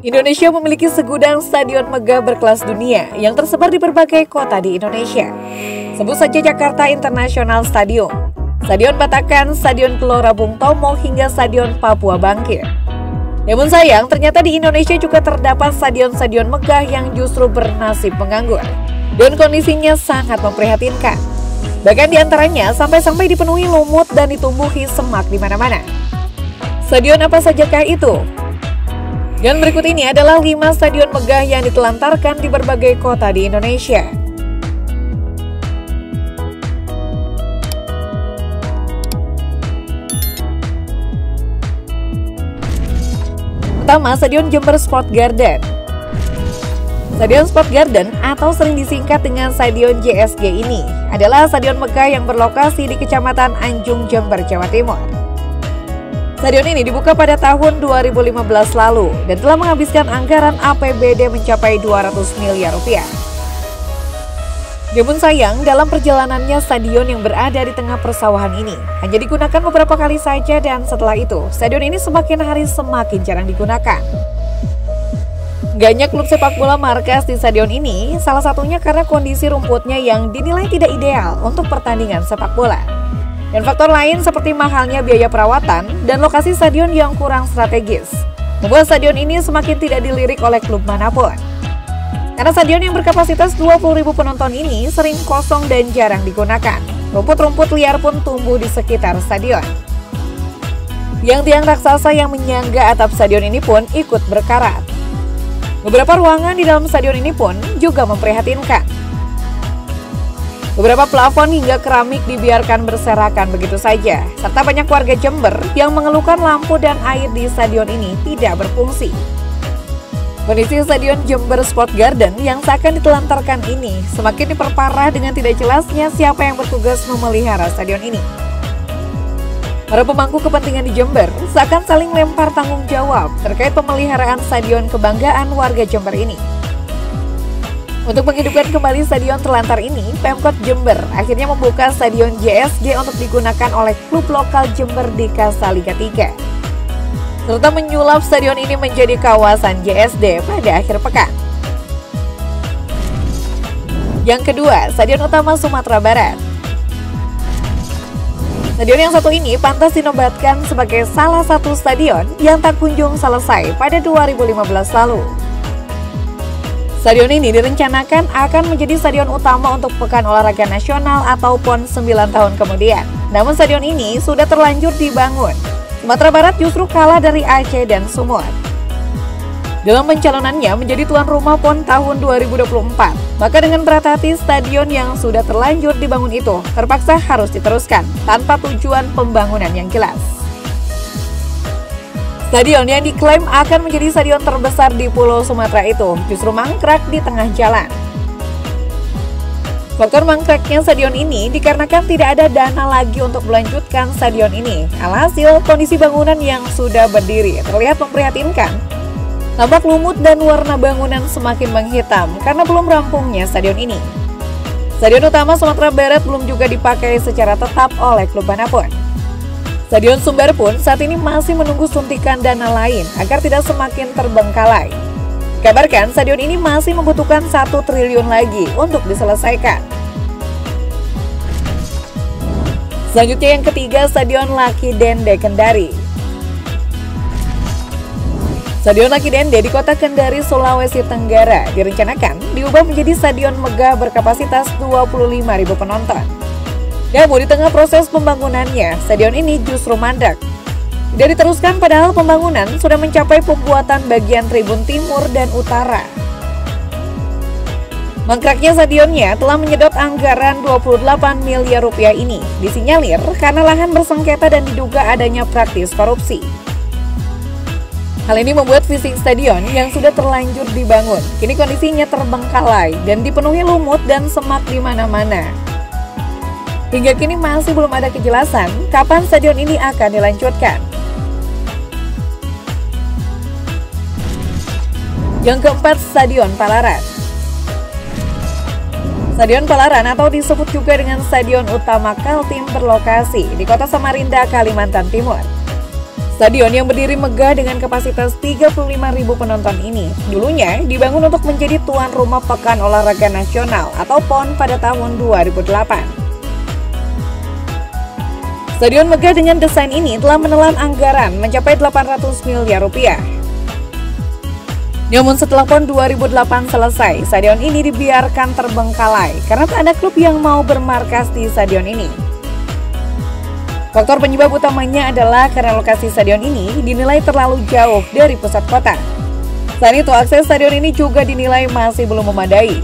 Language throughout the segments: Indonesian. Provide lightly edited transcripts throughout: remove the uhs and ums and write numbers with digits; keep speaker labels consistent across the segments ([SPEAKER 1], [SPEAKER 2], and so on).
[SPEAKER 1] Indonesia memiliki segudang stadion megah berkelas dunia yang tersebar di berbagai kota di Indonesia. Sebut saja Jakarta International Stadium, Stadion Patakan, Stadion Gelora Bung Tomo, hingga Stadion Papua Bangkit. Namun sayang, ternyata di Indonesia juga terdapat stadion-stadion megah yang justru bernasib menganggur. Dan kondisinya sangat memprihatinkan. Bahkan di antaranya sampai-sampai dipenuhi lumut dan ditumbuhi semak di mana-mana. Stadion apa sajakah itu? Dan berikut ini adalah 5 stadion megah yang ditelantarkan di berbagai kota di Indonesia. Pertama, Stadion Jember Sport Garden. Stadion Sport Garden atau sering disingkat dengan Stadion JSG ini adalah stadion megah yang berlokasi di Kecamatan Anjung, Jember, Jawa Timur. Stadion ini dibuka pada tahun 2015 lalu dan telah menghabiskan anggaran APBD mencapai 200 miliar rupiah. Namun sayang, dalam perjalanannya stadion yang berada di tengah persawahan ini hanya digunakan beberapa kali saja, dan setelah itu stadion ini semakin hari semakin jarang digunakan. Gaknya klub sepak bola markas di stadion ini salah satunya karena kondisi rumputnya yang dinilai tidak ideal untuk pertandingan sepak bola. Dan faktor lain seperti mahalnya biaya perawatan dan lokasi stadion yang kurang strategis membuat stadion ini semakin tidak dilirik oleh klub manapun. Karena stadion yang berkapasitas 20.000 penonton ini sering kosong dan jarang digunakan. Rumput-rumput liar pun tumbuh di sekitar stadion. Tiang-tiang raksasa yang menyangga atap stadion ini pun ikut berkarat. Beberapa ruangan di dalam stadion ini pun juga memprihatinkan. Beberapa plafon hingga keramik dibiarkan berserakan begitu saja, serta banyak warga Jember yang mengeluhkan lampu dan air di stadion ini tidak berfungsi. Kondisi Stadion Jember Sport Garden yang seakan ditelantarkan ini semakin diperparah dengan tidak jelasnya siapa yang bertugas memelihara stadion ini. Para pemangku kepentingan di Jember seakan saling lempar tanggung jawab terkait pemeliharaan stadion kebanggaan warga Jember ini. Untuk menghidupkan kembali stadion terlantar ini, Pemkot Jember akhirnya membuka Stadion JSG untuk digunakan oleh klub lokal Jember di Kasta Liga 3. Serta menyulap stadion ini menjadi kawasan JSD pada akhir pekan. Yang kedua, Stadion Utama Sumatera Barat. Stadion yang satu ini pantas dinobatkan sebagai salah satu stadion yang tak kunjung selesai pada 2015 lalu. Stadion ini direncanakan akan menjadi stadion utama untuk Pekan Olahraga Nasional atau PON 9 tahun kemudian. Namun stadion ini sudah terlanjur dibangun. Sumatera Barat justru kalah dari Aceh dan Sumut. Dalam pencalonannya menjadi tuan rumah PON tahun 2024, maka dengan berat hati stadion yang sudah terlanjur dibangun itu terpaksa harus diteruskan tanpa tujuan pembangunan yang jelas. Stadion yang diklaim akan menjadi stadion terbesar di Pulau Sumatera itu justru mangkrak di tengah jalan. Faktor mangkraknya stadion ini dikarenakan tidak ada dana lagi untuk melanjutkan stadion ini. Alhasil, kondisi bangunan yang sudah berdiri terlihat memprihatinkan. Tampak lumut dan warna bangunan semakin menghitam karena belum rampungnya stadion ini. Stadion Utama Sumatera Barat belum juga dipakai secara tetap oleh klub manapun. Stadion Sumbar pun saat ini masih menunggu suntikan dana lain agar tidak semakin terbengkalai. Dikabarkan stadion ini masih membutuhkan 1 triliun lagi untuk diselesaikan. Selanjutnya yang ketiga, Stadion Laki Dende Kendari. Stadion Laki Dende di kota Kendari, Sulawesi Tenggara direncanakan diubah menjadi stadion megah berkapasitas 25.000 penonton. Namun di tengah proses pembangunannya, stadion ini justru mandek. Tidak diteruskan padahal pembangunan sudah mencapai pembuatan bagian tribun timur dan utara. Mangkraknya stadionnya telah menyedot anggaran 28 miliar rupiah ini disinyalir karena lahan bersengketa dan diduga adanya praktis korupsi. Hal ini membuat fisik stadion yang sudah terlanjur dibangun kini kondisinya terbengkalai dan dipenuhi lumut dan semak di mana-mana. Hingga kini masih belum ada kejelasan kapan stadion ini akan dilanjutkan. Yang keempat, Stadion Palaran. Stadion Palaran atau disebut juga dengan Stadion Utama Kaltim berlokasi di kota Samarinda, Kalimantan Timur. Stadion yang berdiri megah dengan kapasitas 35.000 penonton ini dulunya dibangun untuk menjadi tuan rumah Pekan Olahraga Nasional atau PON pada tahun 2008. Stadion megah dengan desain ini telah menelan anggaran mencapai 800 miliar rupiah. Namun setelah PON 2008 selesai, stadion ini dibiarkan terbengkalai karena tak ada klub yang mau bermarkas di stadion ini. Faktor penyebab utamanya adalah karena lokasi stadion ini dinilai terlalu jauh dari pusat kota. Selain itu, akses stadion ini juga dinilai masih belum memadai.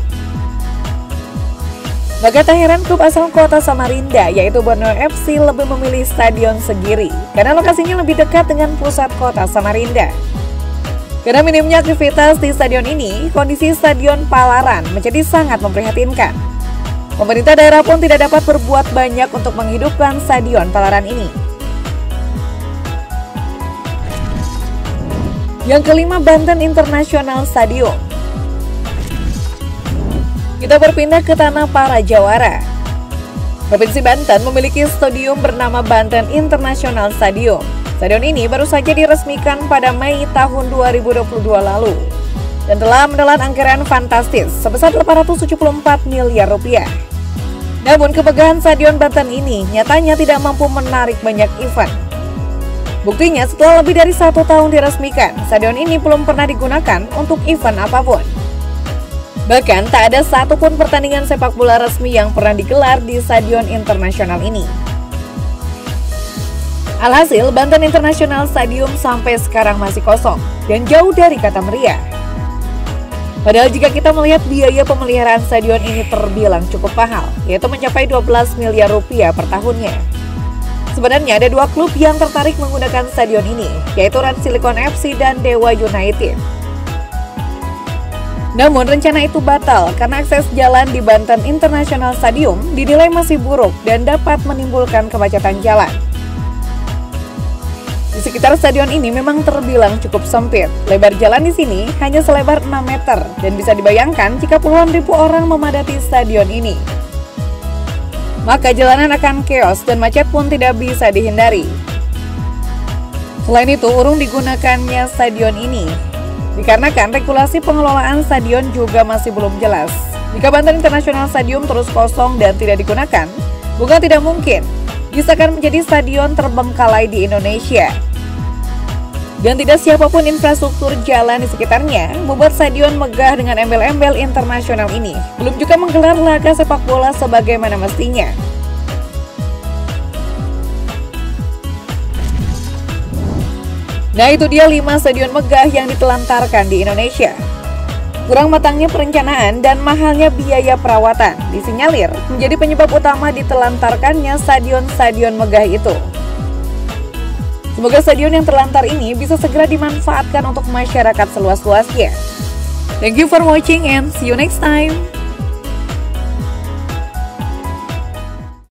[SPEAKER 1] Maka tak heran klub asal kota Samarinda yaitu Borneo FC lebih memilih Stadion Segiri karena lokasinya lebih dekat dengan pusat kota Samarinda. Karena minimnya aktivitas di stadion ini, kondisi Stadion Palaran menjadi sangat memprihatinkan. Pemerintah daerah pun tidak dapat berbuat banyak untuk menghidupkan Stadion Palaran ini. Yang kelima, Banten International Stadium. Kita berpindah ke tanah para jawara. Provinsi Banten memiliki stadium bernama Banten International Stadium. Stadion ini baru saja diresmikan pada Mei tahun 2022 lalu dan telah menelan anggaran fantastis sebesar 874 miliar rupiah. Namun kemegahan Stadion Banten ini nyatanya tidak mampu menarik banyak event. Buktinya setelah lebih dari 1 tahun diresmikan, stadion ini belum pernah digunakan untuk event apapun. Bahkan tak ada satupun pertandingan sepak bola resmi yang pernah digelar di Stadion Internasional ini. Alhasil, Banten International Stadium sampai sekarang masih kosong dan jauh dari kata meriah. Padahal jika kita melihat biaya pemeliharaan stadion ini terbilang cukup mahal, yaitu mencapai 12 miliar rupiah per tahunnya. Sebenarnya ada 2 klub yang tertarik menggunakan stadion ini, yaitu Rans Silicon FC dan Dewa United. Namun rencana itu batal karena akses jalan di Banten International Stadium dinilai masih buruk dan dapat menimbulkan kemacetan jalan. Di sekitar stadion ini memang terbilang cukup sempit. Lebar jalan di sini hanya selebar 6 meter dan bisa dibayangkan jika puluhan ribu orang memadati stadion ini. Maka jalanan akan chaos dan macet pun tidak bisa dihindari. Selain itu, urung digunakannya stadion ini dikarenakan regulasi pengelolaan stadion juga masih belum jelas. Jika Banten International Stadium terus kosong dan tidak digunakan, bukan tidak mungkin bisa akan menjadi stadion terbengkalai di Indonesia. Dan tidak siapapun infrastruktur jalan di sekitarnya membuat stadion megah dengan embel-embel internasional ini belum juga menggelar laga sepak bola sebagaimana mestinya. Nah, itu dia 5 stadion megah yang ditelantarkan di Indonesia. Kurang matangnya perencanaan dan mahalnya biaya perawatan disinyalir menjadi penyebab utama ditelantarkannya stadion-stadion megah itu. Semoga stadion yang terlantar ini bisa segera dimanfaatkan untuk masyarakat seluas-luasnya. Thank you for watching and see you next time.